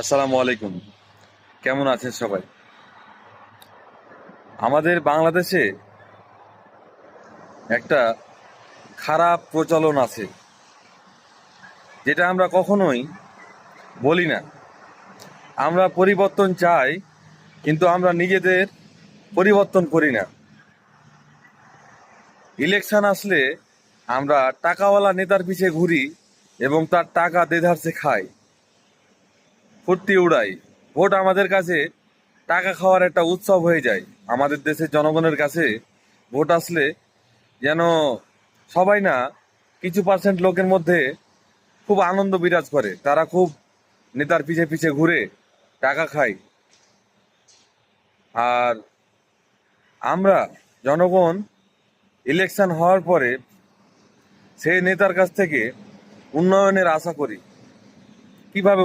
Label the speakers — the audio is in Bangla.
Speaker 1: আসসালামু আলাইকুম। কেমন আছেন সবাই? আমাদের বাংলাদেশে একটা খারাপ প্রচলন আছে, যেটা আমরা কখনোই বলি না। আমরা পরিবর্তন চাই, কিন্তু আমরা নিজেদের পরিবর্তন করি না। ইলেকশন আসলে আমরা টাকাওয়ালা নেতার পিছে ঘুরি এবং তার টাকা দেধারসে খাই, ফুর্তি উড়াই। ভোট আমাদের কাছে টাকা খাওয়ার একটা উৎসব হয়ে যায়। আমাদের দেশের জনগণের কাছে ভোট আসলে যেন সবাই না, কিছু পার্সেন্ট লোকের মধ্যে খুব আনন্দ বিরাজ করে। তারা খুব নেতার পিছে পিছে ঘুরে টাকা খায়। আর আমরা জনগণ ইলেকশন হওয়ার পরে সেই নেতার কাছ থেকে উন্নয়নের আশা করি। কিভাবে